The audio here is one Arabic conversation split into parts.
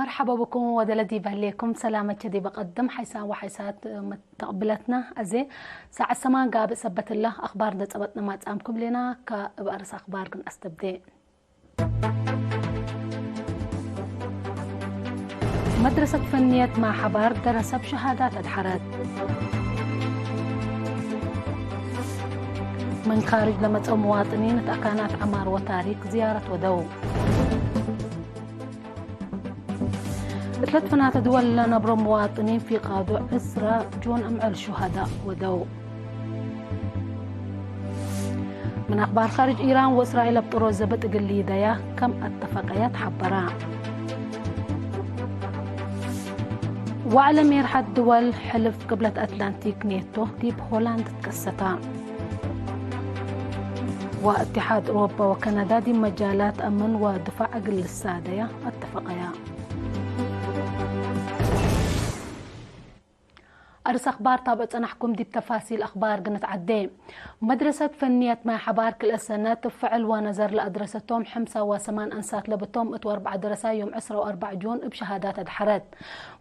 مرحبا بكم ودلدي بهليكم سلامة دي بقدم حيسان وحيسات متقبلتنا أزي ساعة السمان قاب سبت الله أخبار دتقبتنا ما تقامكم لنا كبأرس أخبار كن أستبدي مدرسة فنية مع حبار درس بشهادات الحرد من خارج لمتع مواطنين تأكانات عمار وتاريخ زيارة ودو 3 دول نبر مواطنين في قادو عسرة جون أمعل شهداء ودو من أخبار خارج إيران وإسرائيل بطرو زبط قليدايا كم اتفاقيات حبرا وعلى ميرحة دول حلف قبلة أتلانتيك نيتو دي بهولندا تكستا واتحاد أوروبا وكندا دي مجالات أمن ودفاع أقل السادية اتفاقيا أرس أخبار طابت أنا أحكم دي بتفاصيل أخبار قنت عدي مدرسة فنية ما حبار كل السنة تفعل ونظر لأدرستهم 5 أنسات لبتهم اتوار بعد درسا يوم 4 جون بشهادات الدحرت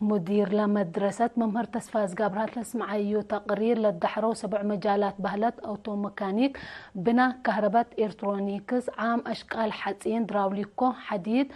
مدير لمدرسة ممهر تسفاز قابرات لسمعيو تقرير للدحرو 7 مجالات بهلت أوتو ميكانيك بنا كهرباء إلكترونيكس عام أشكال حدين دراوليكو حديد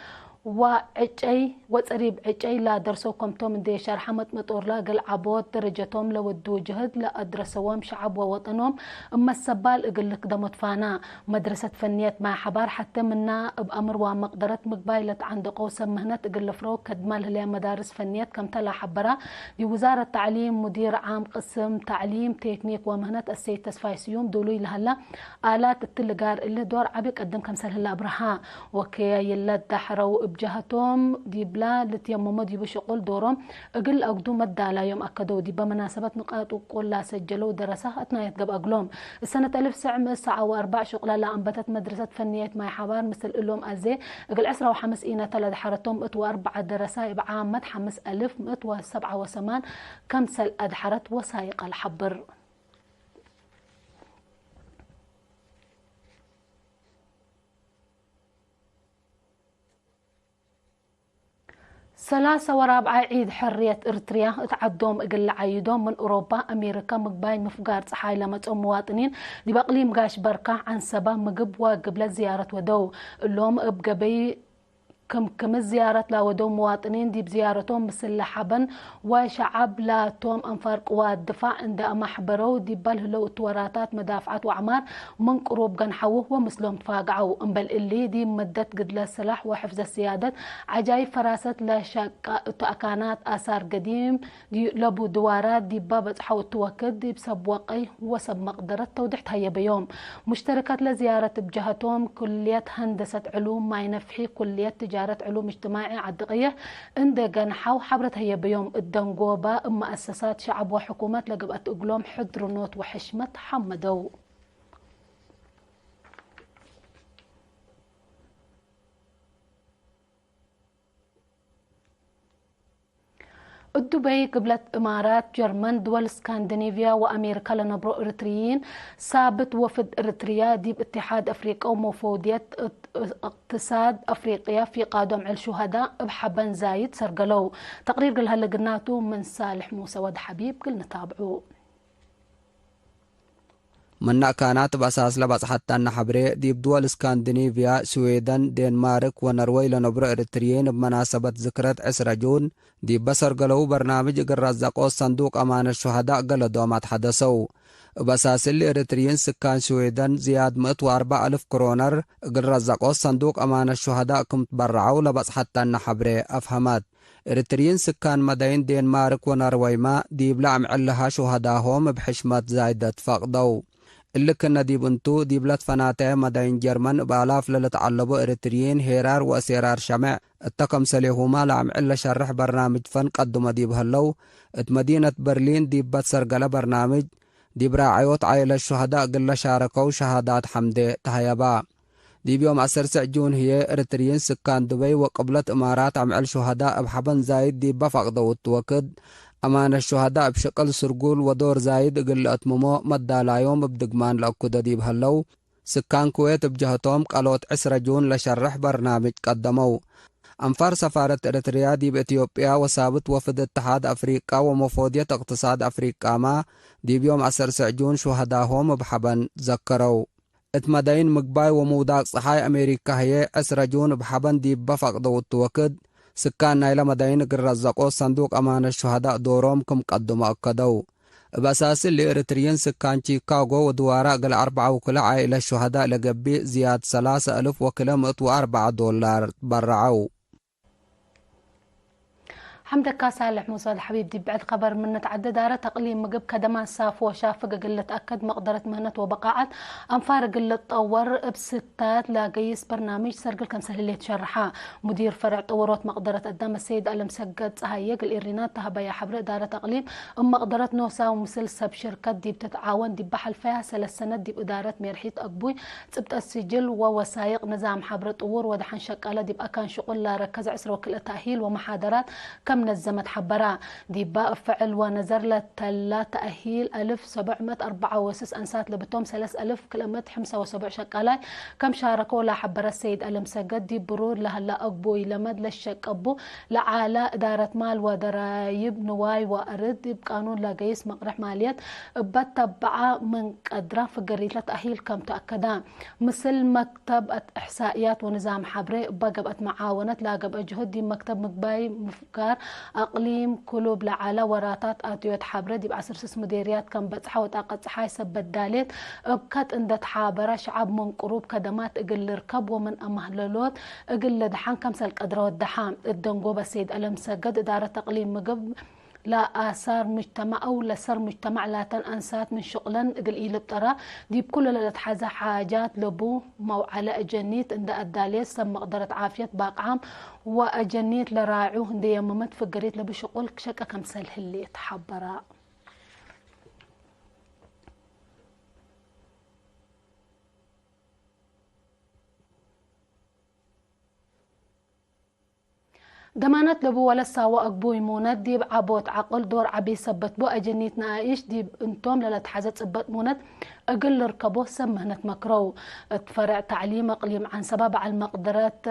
وعجي وصريب عجي لا درسوكم توم دي شرح مطور لا قل عبود درجتهم لودو جهد لا أدرسوهم شعب ووطنهم اما السبال اقلك دمت فانا مدرسة فنية مع حبار حتى منا بأمر ومقدرة مقبايلة عند قوسة مهنة اقل فروق كدمال هليا مدارس فنية كم تلا حبرا دي وزارة تعليم مدير عام قسم تعليم تكنيك ومهنة السيد تسفايسيوم دولي لهلا آلات التلقار اللي دور عبي قدم كمسال هلا برها وكي يلا دحرو بجهتهم دي بلا لتيممو دي بشغل دورهم اقل اقدو مدى لا يوم اكدو دي بمناسبة نقاط وقول لا سجلوا درسة اتنايت قب اقلوم السنة 1904 شغلة لا انبتت مدرسة فنية ماي حبار مثل اللوم ازي اقل 15 إينا تلا دحرتهم اتو 4 درسة بعامة 5187 كمسل ادحرت وسايق الحبر ورابعة عيد حرية إريتريا اتعدوم اقل عيدوم من أوروبا أمريكا مقباي مفقار صحاي لمتهم مواطنين دي بقلي مقاش بركة عن سبا مقب وقبل زيارة ودو اللوم ابقبي كم الزيارة لا ودو مواطنين دي بزيارتهم مسلحة بن وشعب لا توم انفار قوات دفاع عند محبرو دي باله لو توراتات مدافعات وعمار من قروب قنحوه ومسلهم تفاقعوا انبل اللي دي مدت قد السلاح وحفظ السيادة عجايب فراسة لا شك تأكانات آثار قديم دي لبو دوارات دي بابت حاول توكد دي بسب وقي وسب مقدرة توضحت هيا بيوم مشتركات لزيارة بجهتهم كلية هندسة علوم ما ينفحي كلية تجارة علوم اجتماعي عدقية عند قنحو حبرت هي بيوم الدنقوبة مؤسسات شعب وحكومات لقبت اقلوم حضر نوت وحشمة حمدو دبي قبلت إمارات جرمن دول اسكندنافيا وأمريكا لنبرو إريتريين ثابت وفد إريتريا دي باتحاد أفريقيا ومفوضية اقتصاد أفريقيا في قادم على شهداء بحبن زايد سرقلو تقرير قل هلا قلناتو من صالح موسى ود حبيب قلنا تابعوه من كانت بأساس لبس حتى النحبري دي بدول اسكندنافيا سويدن دنمارك ونروي لنبرو إريتريين بمناسبة ذكرى 10 جون دي بسر قلو برنامج قرزاقو صندوق أمان الشهداء قل دوامات حدثوا بأساس الإريتريين سكان سويدن زياد 104,000 كرونر قرزاقو صندوق أمان الشهداء كم تبرعوا لبس حتى النحبري أفهمت إريتريين سكان مدين دنمارك ونروي ما دي بلعم علها شهداهم بحشمة زايدة فقدوا اللي كنا دي بنتو دي بلاد فناتة مدين جرمن بالاف للتعلبوا إريتريين هيرار وأسيرار شمع التقم سليهما لعم إلا شرح برنامج فن قدم دي بهلو مدينة برلين دي بتسرقل برنامج دي براعيوت عائلة الشهداء قل شاركوا شهادات حمدي تهيبا دي بيوم 10 جون هي إريتريين سكان دبي وقبلت إمارات عمل شهداء بحبن زايد دي بفقدوا التوكد أمان الشهداء بشكل سرقول ودور زايد قل أتممو مدى لا يوم بدقمان لأكد دي بهلو سكان كويت بجهتهم قالوت 10 جون لشرح برنامج قدموا أنفار سفارة إريتريا دي بإثيوبيا وسابت وفد اتحاد أفريقيا ومفوضية اقتصاد أفريقيا ما دي بيوم 10 سجون شهداهم بحبن ذكروا اتمدين مقباي وموداق صحاي أمريكا هي أسرجون بحبن دي بفقد وتوكد سكان نايلا مدين قرزقو صندوق أمان الشهداء دورهم كم قدم أكدوا بأساس اللي إريتريان سكان شيكاغو ودوارا قل 4 وكل عائلة الشهداء لقبي زياد 3000 وكلمة $4 برعوا. حمدك صالح موسى حبيب دي بعد خبر من نتعدى دارة تقليم مقب كدما صاف وشافق قلة أكد مقدرة مهنة وبقاعات أنفار قلة طور بستات لاقيس برنامج سرق الكمسة اللي تشرحها مدير فرع طورات مقدرة قدام السيد ألم سجد هايق الإيرينات تهبايا حبر دارة تقليم مقدرة نوسا ومسلسة بشركة دي بتتعاون دي بحل فيها 3 سنوات دي بإدارة ميرحيت أقبوي تبت السجل ووسائق نظام حبر طور ودحن شكالة دي بأكان شغل لا ركز عسر وكل التأهيل ومحاضرات نزمت حبرا ديباء فعل ونزر لتلا تأهيل 1764 أنسات لبتوم 3000 كلمة 75 شكالاي كم شاركوا لا حبر السيد ألم سجد دي برور لهلا أقبوي لمد للشك أبو لعالة إدارة مال ودرايب نواي وأرد بقانون لاقيس مقرح ماليات بتبع من قدرة في قرية تأهيل كم تأكدا مثل مكتب إحصائيات ونظام حبري بقبت معاونة لاقب أجهد دي مكتب مقباي مفكار أقليم كلوب لعلى وراتات آتيوت حابرة دي بعصر سس مديريات كم بتصحى وطاقة صحاي سبت داليت بكت اندت حابرة شعب من قروب كدمات اقل ركب ومن أمهللوت اقل دحان كم سلك أدروت دحان الدنقوبة سيد ألم سجد إدارة تقليم مقب لا آثار مجتمع أو لسر مجتمع لا تنأنسات من شغلا قل إيلب ترى دي بكل لتحز حاجات لبو موعلى أجنيت عند الداليس سم مقدرة عافية باق عام وأجنيت لراعوه دي يممت فقريت لبو شغل شكا كمسل اللي تحبرا دمانت لبو ولا ساوا أقبوي موند ديب عبوت عقل دور عبي سبت بو أجنيت نايش ديب انتوم للتحزت سبت موند أقل ركبوه سمهنت مكرو تفرع تعليم أقليم عن سبب على المقدرات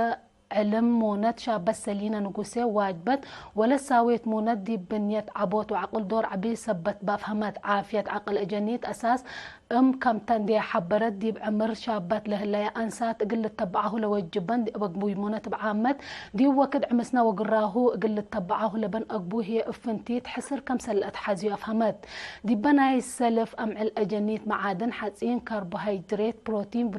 علم موند شاب سلينا نقوسي واجبت ولا ساويت موند دي بنيت عبوت وعقل دور عبي سبت بافهمت عافية عقل أجنيت أساس كم تندي حبرت دي بعمر شابات له اللي أنسات قل تبعه لوجبن دي أقبوي موند بعامت دي وكد عمسنا وقراهو قل تبعه لبن أقبوه هي أفنتيت حسر كم سلت حازي أفهمت دي بناي السلف أمع الأجنيت معادن حاتين كربوهيدرات بروتين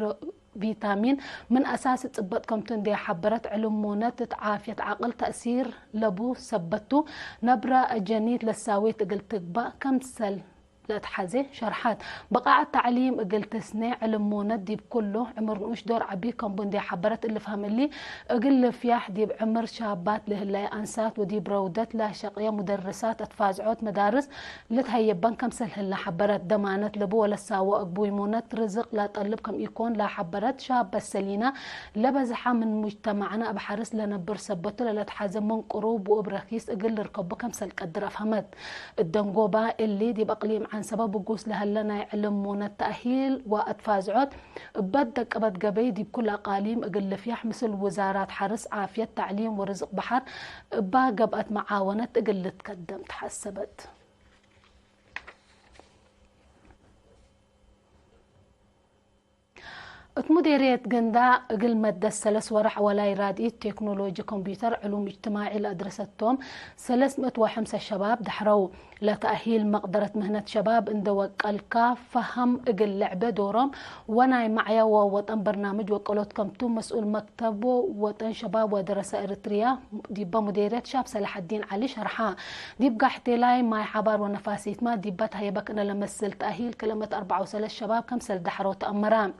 فيتامين من أساس تثبتكم تندي حبرت علم مونات عافية عقل تأثير لبو سبتو نبرة جنيت للساويت قلت تقبأ كم سل لا تحزي شرحات بقاع التعليم قلت سنة علم موند بكله عمر نوش دور عبيكم بندي حبرت اللي فهم اللي قل فياح دي بعمر شابات له اللي أنسات ودي برودت لا شقية مدرسات أتفاجعوت مدارس لتهيبان كم سله لا حبرت دمانت لبو ولا ساوا أقبوي موند رزق لا طلبكم يكون لا حبرت شاب السلينة لبزحة من مجتمعنا بحرس لنا برسبته لا تحزم من قروب وبرخيص قل ركب كم سل قدر أفهمت الدنقوبة اللي دي بقليم عن سبب وقوس لهلنا يعلمون التأهيل وأتفازعات بدك أبد قبيدي بكل أقاليم أقل فيح مثل وزارات حرس عافية تعليم ورزق بحر باقبت معاونة أقل تقدم تحسبت مديرية قندا قل مادة السلس ورح ولا يرادي تكنولوجيا كمبيوتر علوم اجتماعي لأدرستهم 305 شباب دحروا لتأهيل مقدرة مهنة شباب اندوق الكاف فهم اقل لعبة دورهم وناي معيا ووطن برنامج وقلوتكم تو مسؤول مكتب وطن شباب ودراسة إريتريا ديبا مديرية شاب صلاح الدين علي شرحها ديبقى احتلاي ماي حبار ونفاسيت ما ديباتها يبقى أنا لمسل تأهيل كلمة 4 شباب كمسل دحروا تأمران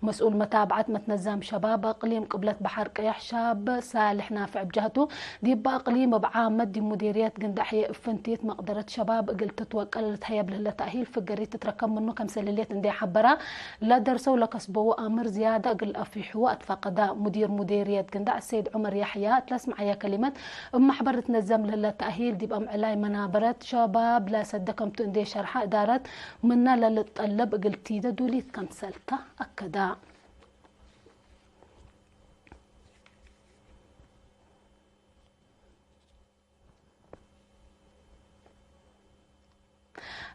مسؤول متابعة متنظم شباب اقليم قبلة بحر قيح شاب صالح نافع بجهته ديبا اقليم بعامة دي مديرية قندحية افنتيت مقدرة شباب قلت تتوكل لتهيب له تأهيل فقريت تتركب منه كم سليليت اندي حبرا لا درسوا لكسبوا امر زيادة قل افيحوا اتفاقدا مديرية قندح السيد عمر يحيى تلسمع يا كلمة محبر تنظم له تأهيل ديبا معلاي منابرات شباب لا صدقكم تندي شرحة ادارة منا للطلب قلتي دا دوليت كم سلتا اكدا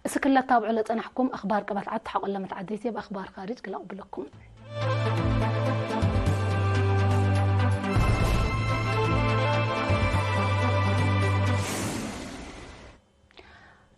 اسكلا تابعوا لتنحكم أخبار قبل عد حق لما تعديتي بأخبار خارج كلا أقبلكم.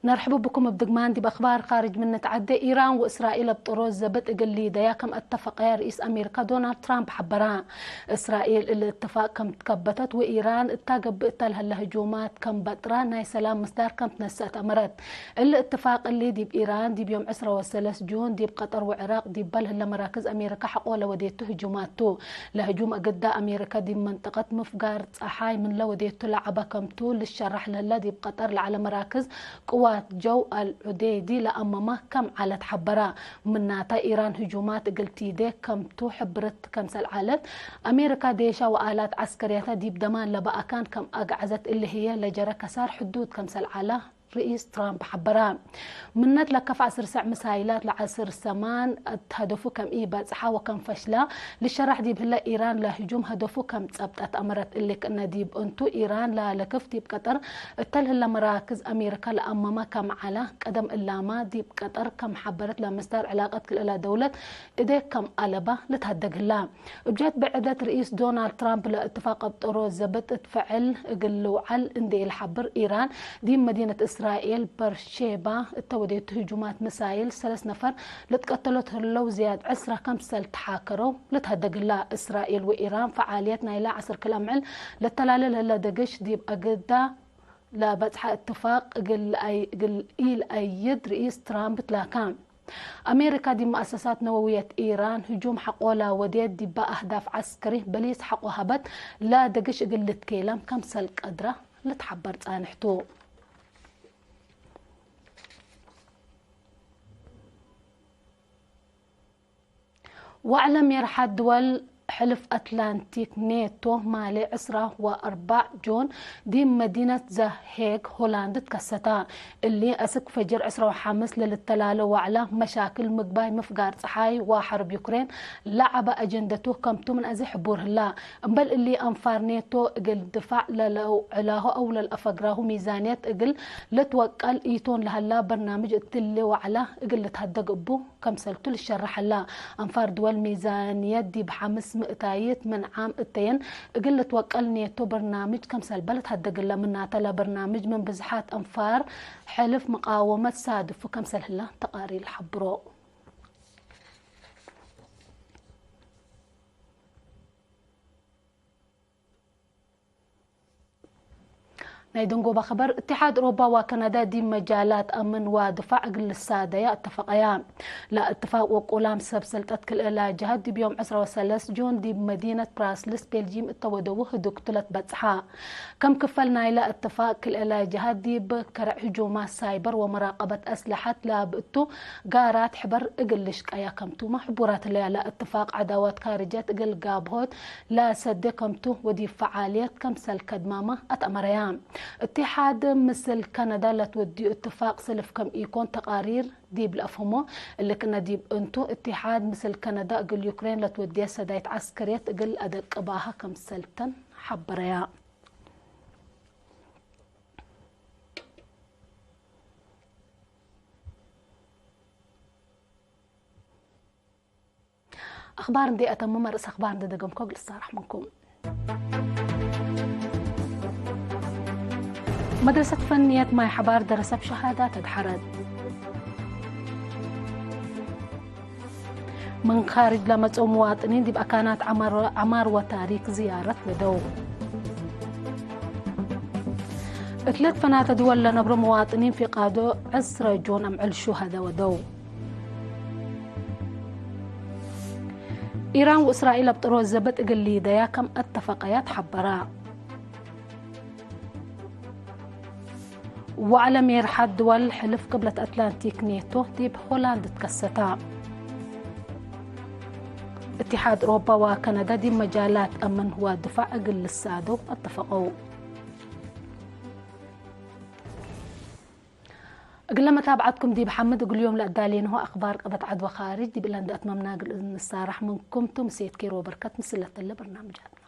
نرحب بكم بدقمان دي بأخبار خارج من نتعدى إيران وإسرائيل بطروز زبط إقليدة كم اتفق يا رئيس أمريكا دونالد ترامب حبران إسرائيل الاتفاق كم تكبتت وإيران اتاقب بقتلها الهجومات كم بطران ناي سلام مصدار كم تنسات أمرت الاتفاق اللي دي بإيران دي بيوم 13 جون دي بقطر وعراق دي بله لمراكز أمريكا حقوا لوديته هجوماتو لهجوم أقدا أمريكا دي منطقة مفقار صحاي من لوديته لعبا كمتو للشرح لهلا دي بقطر لعلى مراكز قوات جو العديدي لأمامه كم على تحبرا مناتا إيران هجومات قلتي دي كم تو حبرت كم سالعالت أمريكا ديشا وآلات عسكرية دي بدمان لبقى كم أقعزت اللي هي لجرى كسار حدود كم سالعالة رئيس ترامب حبرا منت لكف عصر سع مسايلات لعصر سمان هدفو كم بصحة وكم فشلة للشرح دي بهلا إيران لهجوم هدفو كم تثبتت أمرت اللي كنا ديب أنتو إيران لا لكف ديب قطر التله لمراكز أمريكا لأمامها كم على قدم اللامة ديب قطر كم حبرت لمصدر علاقة كل دولة إذا كم قلبة لتهدق الله بجد بعدة رئيس دونالد ترامب لاتفاق بطرو زبط تفعل قلو على اندي الحبر إيران دي مدينة إسرائيل برشيبة التوديت هجومات مسايل 3 نفر لتقتلت لو زياد عسرة كم سل تحاكروا لتهدق الله إسرائيل وإيران فعاليتنا إلى عصر كلام عل للتلالل هلا دقش ديب أقدا لا بتح اتفاق قل أيد رئيس ترامب تلاكام أمريكا دي مؤسسات نووية إيران هجوم حقولا وديد دي بأهداف عسكري بليس حقو هبت لا دقش قلت كيلم كم سل قدرة لتحبرت آنحتو واعلم يرحى الدول حلف أتلانتيك ناتو مالي 4 جون دي مدينة زهيغ هولندا تكستا اللي أسك فجر 5 للتلالة وعلى مشاكل مقباي مفقار صحاي وحرب يوكرين لعب أجندته كمتو من أزي حبور الله بل اللي أنفار ناتو قل دفاع للو علاه أو للأفقراه ميزانيات قل لتوكل إيتون لهلا برنامج التلي وعلى قل لتهدق أبو كم سلتو للشرح الله أنفار دول ميزانيات دي بحمس مئتايت من عام التين قلت توكل نيتو برنامج كم سلبلت هدق الله مناتا برنامج من بزحات أنفار حلف مقاومة صادف وكم سلهلا تقارير الحبرو نايدنقو بخبر اتحاد أوروبا وكندا دي مجالات أمن ودفاع قل السادة اتفقيا لا اتفاق وقولام سبسلتت كل إلى جهد دي بيوم 13 جون دي بمدينة براسلس بلجيم التودوه دكتلت بتسحا كم كفلنا إلى اتفاق كل إلى جهد دي بكرع هجومات سايبر ومراقبة أسلحة لا بقتو قارات حبر اقلش كايا كمتو محبورات لا اتفاق عداوات خارجات اقل قابهوت لا سد كمتو ودي فعاليات كمسل كدمامة اتأمريان اتحاد مثل كندا لتودي اتفاق سلف كم يكون تقارير ديب الافهمو اللي كنا ديب انتو اتحاد مثل كندا قل يوكرين لتودي سدايت عسكريات قل ادق باها كم سلتن حبريا اخبار دي اتمم رأس اخبار دي دقم كوغل الصارح منكم مدرسة فنية ماي حبار درست بشهادات ادحرد من خارج لمصو مواطنين دي بأكانات عمار وتاريخ زيارة لدو 3 فنات دول لنبر مواطنين في قادو 10 جون أمع الشهداء ودو إيران وإسرائيل بطروز زبط قليدة كم اتفاقيات حبراء وعلى ميرحى الدول حلف قبلة أتلانتيك نيتو دي بهولندا تكستا اتحاد أوروبا وكندا دي مجالات أمن ودفاع أقل السادو اتفقوا قلنا متابعتكم دي بحمد قل اليوم لأدالين هو أخبار قبط عدوى خارج دي بلند أتممنا قل السارح منكم تمسيت كيرو بركات مسلة اللي برنامجات